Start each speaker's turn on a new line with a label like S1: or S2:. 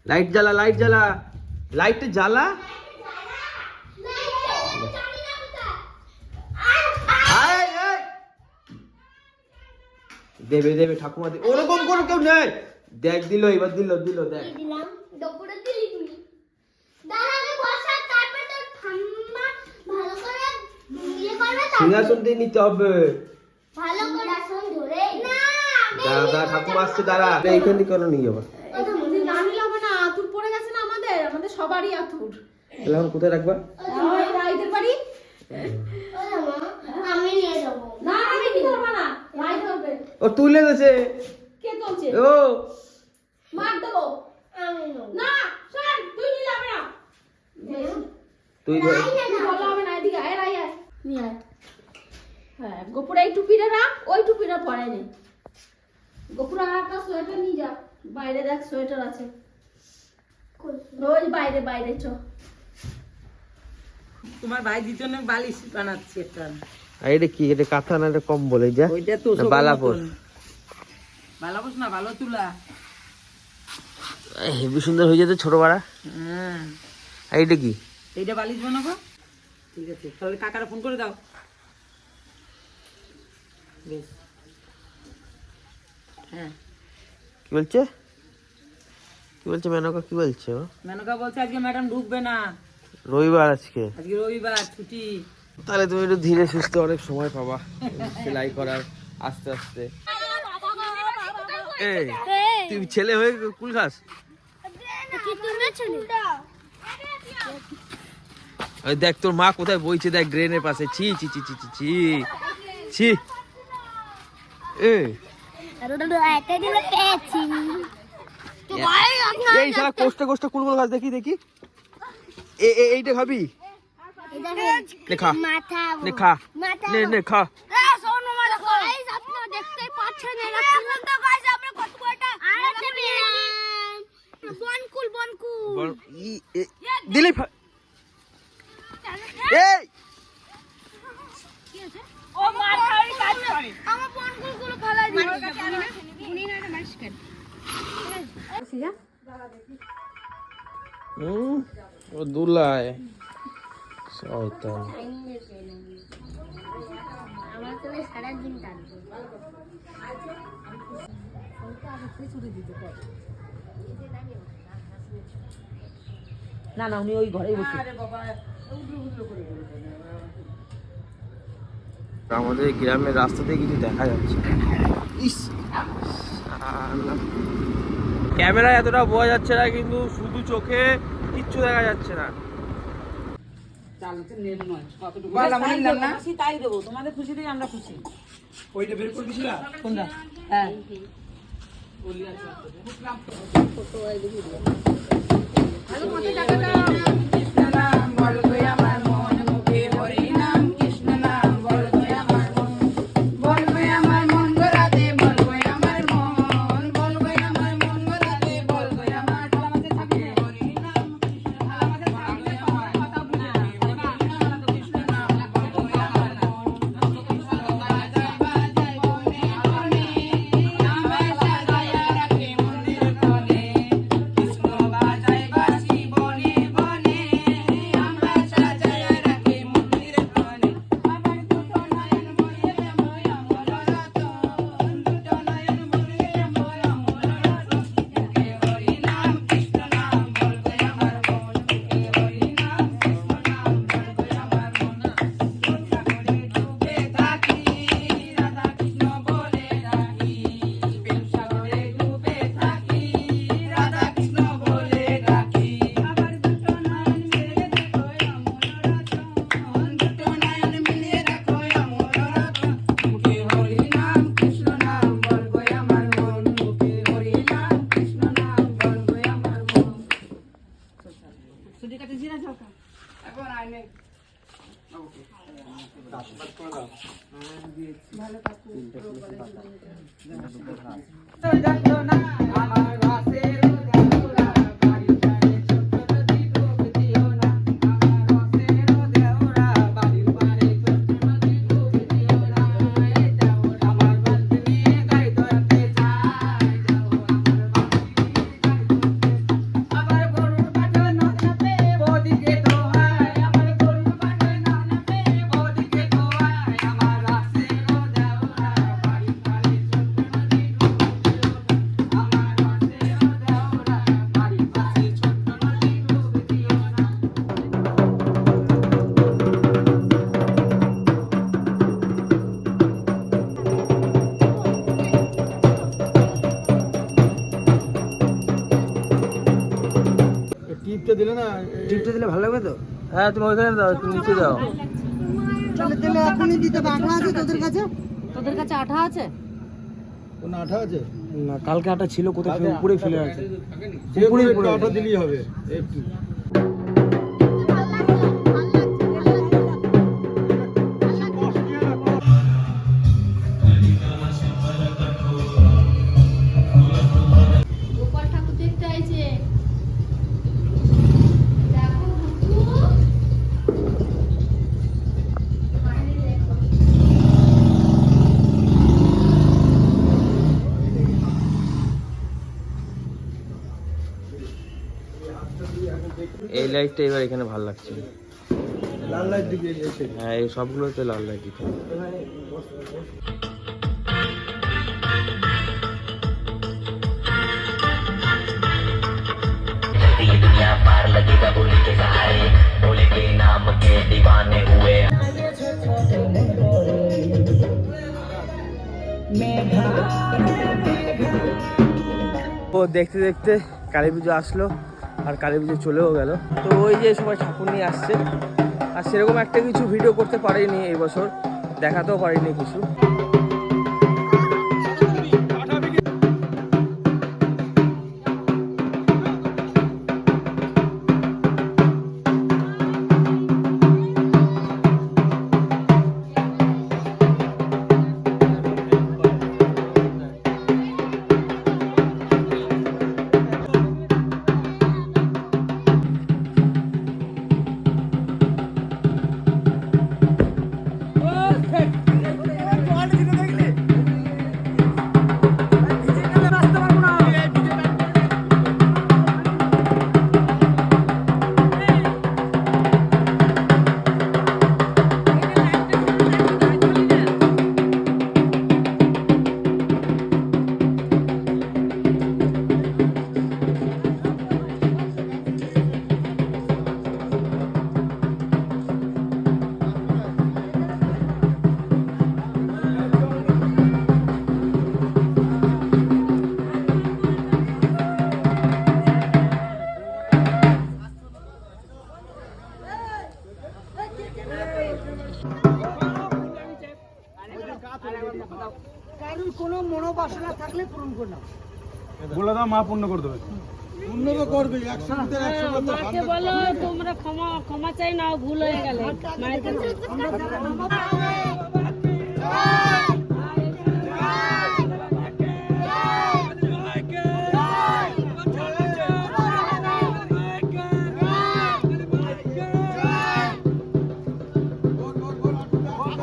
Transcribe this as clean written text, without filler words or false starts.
S1: Light জ্বালা, light জ্বালা, লাইটটা জ্বালা। দেবে দেবে ঠাকুমা, ওরকম করে কেউ নেই। দেখ দিল, এবার দিল দিল, দেখ সিংহাসন দিয়ে নিতে হবে। দাদা ঠাকুমা আসছে, দাঁড়া এইখান থেকে কেন নিয়ে যাবো?
S2: না নিলে হবে না, আতুর পড়ে গেছে না, আমাদের সবারই আতুর।
S1: এখন কোথায় রাখবা?
S2: রাইদের বাড়ি। আমি নিয়ে যাবো। না আমি নিতে পারবো না, রাইদ হবে।
S1: ও তুলে গেছে।
S2: কে তুলছে?
S1: ও
S2: মার দেবো। আমি না, শোন তুই নিলে হবে না।
S1: তুই ধর।
S2: বলা হবে না, এদিকে আয়, আয় আয় নিয়ে আয়। হ্যাঁ গোপুরা এই টুপিটা রাখ, ওই টুপিটা পরে নে। গোপুরা একটা সোয়েটার নিয়ে যা, বাইরে দেখ সোয়েটার আছে। ওই বাইরে বাইরে চ।
S3: তোমার ভাইজির জন্য বালিশ বানাচ্ছি একটা।
S1: এটা কি? এটা কাঁথা না, এটা কম্বল? এই যা
S3: ওইটা তো
S1: বালাপোষ।
S3: বালাপোষ না, ভালো তুলা।
S1: হেবি সুন্দর হয়ে যেত ছোট বাড়া।
S3: হ্যাঁ
S1: এইটা কি?
S3: এইটা বালিশ বানাবো। ঠিক আছে, তাহলে কাকারা ফোন করে দাও। বেশ। হ্যাঁ
S1: কি বলছে? কি বলছে মেনকা? কি বলছে ও?
S3: মেনকা বলছে আজকে ম্যাডাম ঢুকবে না,
S1: রবিবার আজকে।
S3: আজকে রবিবার ছুটি।
S1: তাহলে তুমি একটু ধীরে সুস্থে অনেক সময় পাবা সেলাই করার, আস্তে আস্তে। এই তুই ছেলে হয়ে কুল খাস? ওই দেখ তোর মা কোথায় বইছে, দেখ ড্রেনের পাশে। ছি ছি ছি ছি ছি ছি ছি। এই শালা কোষ্টা কোষ্টা কুলকুল গাছ, দেখি দেখি। এইটা খাবি? নে খা, নে খা, নে নে খা। দিলি এই ও দুলায় শয়তান।
S4: আমার চলে সারাদিন কাটবে।
S3: না না, উনি ওই ঘরেই বসে।
S1: আমাদের গ্রামের রাস্তাতে কিছু দেখা যাচ্ছে। ইস ক্যামেরায় এতটা বোঝা যাচ্ছে না, কিন্তু শুধু চোখে কিচ্ছু দেখা যাচ্ছে না।
S3: তাই দেবো, তোমাদের খুশিতেই আমরা খুশি।
S1: ওইটা বের করে দিছিলা?
S3: কোনটা? হ্যাঁ ভালো মতো টাকা দাও। কৃষ্ণ নাম বল গো আমার মন, মুখে হরি নাম। কৃষ্ণ নাম বল গো আমার মন, বল গো আমার মন গো রাতে, বল গো আমার মন, বল গো আমার মন গো রাতে, বল গো আমার মন। হরি নাম কৃষ্ণ নাম কথা বুঝে কৃষ্ণ নাম বল গো আমার মন। কৃষ্ণ বাজায় বাজায় বনে বনে, আমার সাজায়া রাখে মন্দির কোণে। কৃষ্ণ বাজায় বাঁশি বনে বনে, আমার সাজায়া রাখে মন্দির কোণে। আমার দুটো নয়ন বলিয়ে মই অমর রতন, দুটো নয়ন বলিয়ে মই অমর রতন। মুখে হরি নাম কৃষ্ণ নাম বল গো আমার মন, মুখে হরি নাম কৃষ্ণ নাম বল গো আমার মন। কোনটা করে ডুবে থাকি, রাধা কৃষ্ণ বলে ডাকি। প্রেম সাগরে ডুবে থাকি, রাধা কৃষ্ণ বলে ডাকি। আবার দুটো নয়ন মিলিয়ে দেখো অমর রতন, দুটো নয়ন মিলিয়ে দেখো অমর রতন। মুখে হরি নাম কৃষ্ণ নাম বল গো আমার মন, মুখে হরি নাম কৃষ্ণ নাম বল গো আমার মন। ছুটি কাটিছি না ঝলকা এখন আইনে
S5: টিপটা দিলে না,
S1: টিপটা দিলে ভালো লাগবে তো? হ্যাঁ তুমি ওইখানে দাও, তুমি নিচে দাও।
S6: তাহলে এখনই দিতে হবে। আঠা আছে তোদের কাছে?
S2: তোদের কাছে আঠা আছে?
S5: কোনো আঠা আছে?
S1: না কালকে আটা ছিল, কোথায় উপরে ফেলে আছে।
S5: যে কোনো একটু আঠা দিলেই হবে একটু।
S2: গোপাল ঠাকুর দেখতে আইছে। দেখো বুঝু।
S1: এই লাইটটা এবার এখানে ভালো লাগছে।
S5: লাল লাইট দিবি এসে।
S1: হ্যাঁ এই সবগুলোতে লাল লাইট দিতে হবে।
S7: दुनिया पार लगेगा भोले के सहारे, भोले के नाम के दीवाने हुए।
S1: ও দেখতে দেখতে কালী পুজো আসলো আর কালী পুজো চলেও গেল। তো ওই যে সবাই ঠাকুর নিয়ে আসছে, আর সেরকম একটা কিছু ভিডিও করতে পারিনি এই বছর, দেখাতেও পারিনি কিছু।
S6: কারোর কোনো মনোবাসনা থাকলে পূরণ করে নাও।
S5: বলে দাও, মা পূর্ণ করে দেবে। পূর্ণ তো করবে, 100 মিটার 100 বার তো
S2: মাকে বলো তোমরা ক্ষমা চাই নাও, ভুল হয়ে গেলে মায়ের কাছে।